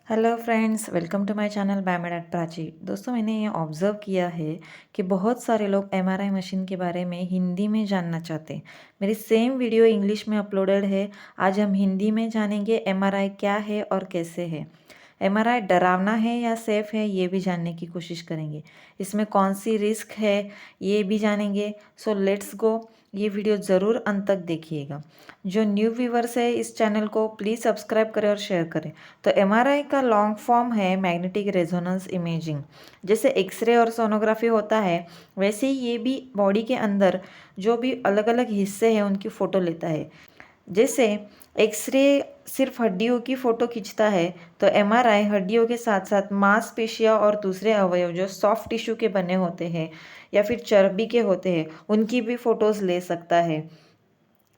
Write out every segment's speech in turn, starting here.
Hello friends, welcome to my channel Biomed Prachi. दोस्तों, मैंने ये ऑब्ज़र्व किया है कि बहुत सारे लोग एमआरआई मशीन के बारे में हिंदी में जानना चाहते हैं। मेरी सेम वीडियो इंग्लिश में अपलोडेड है। आज हम हिंदी में जानेंगे एमआरआई क्या है और कैसे है। एमआरआई डरावना है या सेफ़ है, ये भी जानने की कोशिश करेंगे। इसमें कौन सी रिस्क है, ये भी जानेंगे। So let's go. ये वीडियो ज़रूर अंत तक देखिएगा। जो न्यू व्यूवर्स है इस चैनल को प्लीज़ सब्सक्राइब करें और शेयर करें। तो एमआरआई का लॉन्ग फॉर्म है मैग्नेटिक रेजोनेंस इमेजिंग। जैसे एक्सरे और सोनोग्राफी होता है, वैसे ही ये भी बॉडी के अंदर जो भी अलग अलग हिस्से हैं उनकी फ़ोटो लेता है। जैसे एक्सरे सिर्फ हड्डियों की फ़ोटो खींचता है, तो एमआरआई हड्डियों के साथ साथ मांसपेशियाँ और दूसरे अवयव जो सॉफ्ट टिश्यू के बने होते हैं या फिर चर्बी के होते हैं, उनकी भी फ़ोटोज़ ले सकता है।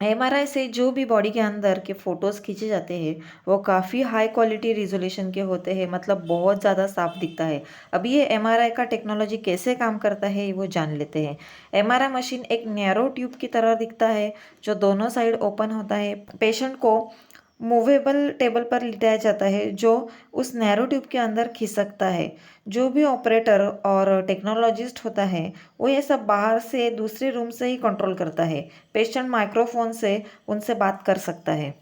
एमआरआई से जो भी बॉडी के अंदर के फ़ोटोज़ खींचे जाते हैं वो काफ़ी हाई क्वालिटी रिजोल्यूशन के होते हैं, मतलब बहुत ज़्यादा साफ दिखता है। अब ये एमआरआई का टेक्नोलॉजी कैसे काम करता है वो जान लेते हैं। एमआरआई मशीन एक नैरो ट्यूब की तरह दिखता है जो दोनों साइड ओपन होता है। पेशेंट को मूवेबल टेबल पर लिटाया जाता है जो उस नैरो ट्यूब के अंदर खिसकता है। जो भी ऑपरेटर और टेक्नोलॉजिस्ट होता है वो ये सब बाहर से दूसरे रूम से ही कंट्रोल करता है। पेशेंट माइक्रोफोन से उनसे बात कर सकता है।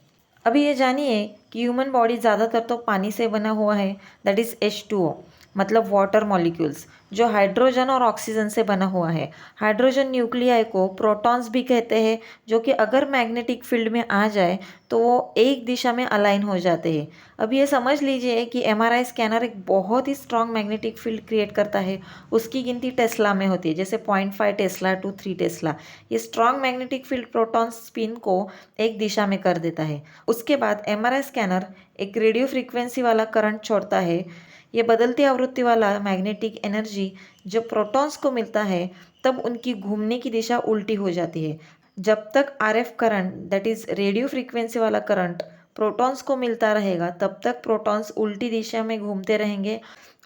अभी ये जानिए कि ह्यूमन बॉडी ज़्यादातर तो पानी से बना हुआ है, दैट इज़ H2O, मतलब वाटर मॉलिक्यूल्स, जो हाइड्रोजन और ऑक्सीजन से बना हुआ है। हाइड्रोजन न्यूक्लियाई को प्रोटॉन्स भी कहते हैं, जो कि अगर मैग्नेटिक फील्ड में आ जाए तो वो एक दिशा में अलाइन हो जाते हैं। अब ये समझ लीजिए कि एमआरआई स्कैनर एक बहुत ही स्ट्रॉन्ग मैग्नेटिक फील्ड क्रिएट करता है। उसकी गिनती टेस्ला में होती है, जैसे 0.5 टेस्ला टू 3 टेस्ला। ये strong magnetic field proton spin को एक दिशा में कर देता है। उसके बाद एमआरआई स्कैनर एक रेडियो फ्रीक्वेंसी वाला करंट छोड़ता है। ये बदलती आवृत्ति वाला मैग्नेटिक एनर्जी जब प्रोटॉन्स को मिलता है तब उनकी घूमने की दिशा उल्टी हो जाती है। जब तक RF current, that is radio frequency वाला करंट, प्रोटॉन्स को मिलता रहेगा तब तक प्रोटॉन्स उल्टी दिशा में घूमते रहेंगे।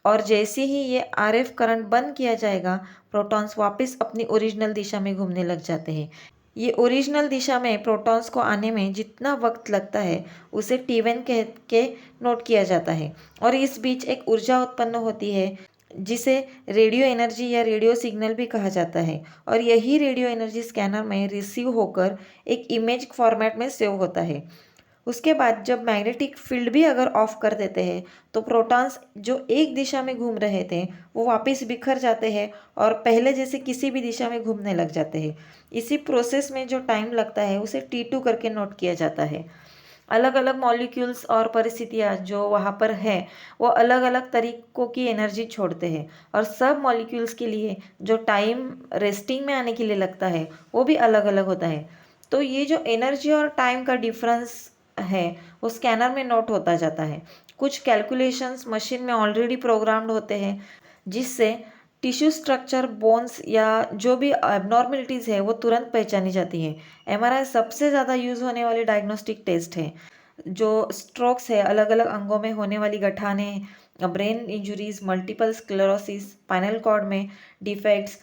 और जैसे ही ये आरएफ करंट बंद किया जाएगा, प्रोटॉन्स वापस अपनी ओरिजिनल दिशा में घूमने लग जाते हैं। ये ओरिजिनल दिशा में प्रोटॉन्स को आने में जितना वक्त लगता है उसे T1 कह के नोट किया जाता है। और इस बीच एक ऊर्जा उत्पन्न होती है जिसे रेडियो एनर्जी या रेडियो सिग्नल भी कहा जाता है। और यही रेडियो एनर्जी स्कैनर में रिसीव होकर एक इमेज फॉर्मेट में सेव होता है। उसके बाद जब मैग्नेटिक फील्ड भी अगर ऑफ कर देते हैं तो प्रोटॉन्स जो एक दिशा में घूम रहे थे वो वापस बिखर जाते हैं और पहले जैसे किसी भी दिशा में घूमने लग जाते हैं। इसी प्रोसेस में जो टाइम लगता है उसे T2 करके नोट किया जाता है। अलग अलग मॉलिक्यूल्स और परिस्थितियाँ जो वहाँ पर हैं वो अलग अलग तरीक़ों की एनर्जी छोड़ते हैं। और सब मॉलिक्यूल्स के लिए जो टाइम रेस्टिंग में आने के लिए लगता है वो भी अलग अलग होता है। तो ये जो एनर्जी और टाइम का डिफरेंस है वो स्कैनर में नोट होता जाता है। कुछ कैलकुलेशंस मशीन में ऑलरेडी प्रोग्राम्ड होते हैं जिससे टिश्यू स्ट्रक्चर, बोन्स या जो भी एबनॉर्मेलिटीज़ है वो तुरंत पहचानी जाती है। एमआरआई सबसे ज़्यादा यूज़ होने वाली डायग्नोस्टिक टेस्ट है। जो स्ट्रोक्स है, अलग अलग अंगों में होने वाली गठाने, brain injuries, multiple sclerosis, spinal cord में डिफेक्ट्स,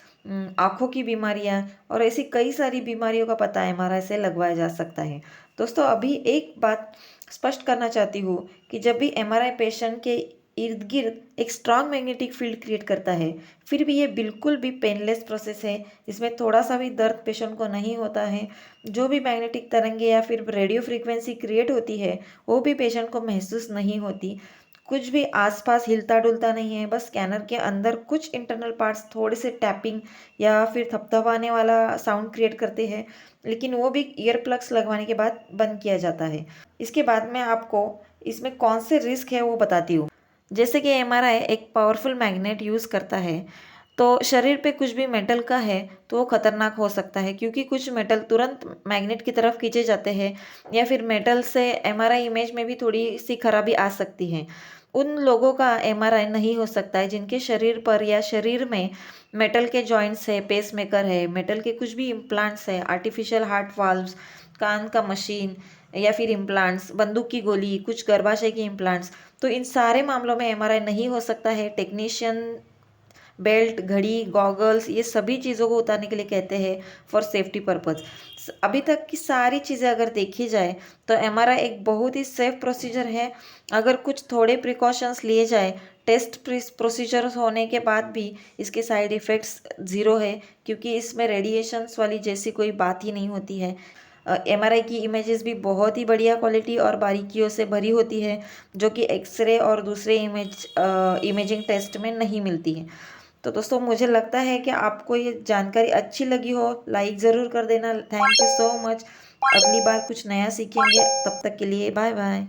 आँखों की बीमारियाँ और ऐसी कई सारी बीमारियों का पता एमआरआई से लगवाया जा सकता है। दोस्तों, अभी एक बात स्पष्ट करना चाहती हूँ कि जब भी एमआरआई पेशेंट के इर्द गिर्द एक स्ट्रॉन्ग मैग्नेटिक फील्ड क्रिएट करता है, फिर भी ये बिल्कुल भी पेनलेस प्रोसेस है। इसमें थोड़ा सा भी दर्द पेशेंट को नहीं होता है। जो भी मैग्नेटिक तरंगे या फिर रेडियो फ्रीक्वेंसी क्रिएट होती है वो भी पेशेंट को महसूस नहीं होती। कुछ भी आसपास हिलता डुलता नहीं है। बस स्कैनर के अंदर कुछ इंटरनल पार्ट्स थोड़े से टैपिंग या फिर थपथपाने वाला साउंड क्रिएट करते हैं, लेकिन वो भी ईयर प्लग्स लगवाने के बाद बंद किया जाता है। इसके बाद मैं आपको इसमें कौन से रिस्क है वो बताती हूँ। जैसे कि एमआरआई एक पावरफुल मैग्नेट यूज़ करता है, तो शरीर पे कुछ भी मेटल का है तो वो खतरनाक हो सकता है, क्योंकि कुछ मेटल तुरंत मैग्नेट की तरफ खींचे जाते हैं या फिर मेटल से एमआरआई इमेज में भी थोड़ी सी खराबी आ सकती है। उन लोगों का एमआरआई नहीं हो सकता है जिनके शरीर पर या शरीर में मेटल के जॉइंट्स है, पेसमेकर है, मेटल के कुछ भी इम्प्लांट्स है, आर्टिफिशियल हार्ट वाल्व्स, कान का मशीन या फिर इम्प्लांट्स, बंदूक की गोली, कुछ गर्भाशय के इम्प्लांट्स। तो इन सारे मामलों में एमआरआई नहीं हो सकता है। टेक्नीशियन बेल्ट, घड़ी, गॉगल्स, ये सभी चीज़ों को उतारने के लिए कहते हैं फॉर सेफ्टी पर्पज़। अभी तक की सारी चीज़ें अगर देखी जाए तो एमआरआई एक बहुत ही सेफ प्रोसीजर है। अगर कुछ थोड़े प्रिकॉशंस लिए जाए, टेस्ट प्रोसीजर्स होने के बाद भी इसके साइड इफ़ेक्ट्स ज़ीरो है, क्योंकि इसमें रेडिएशंस वाली जैसी कोई बात ही नहीं होती है। एमआरआई की इमेजेस भी बहुत ही बढ़िया क्वालिटी और बारीकियों से भरी होती है, जो कि एक्सरे और दूसरे इमेजिंग टेस्ट में नहीं मिलती है। तो दोस्तों, मुझे लगता है कि आपको ये जानकारी अच्छी लगी हो, लाइक ज़रूर कर देना। Thank you so much. अगली बार कुछ नया सीखेंगे, तब तक के लिए बाय बाय।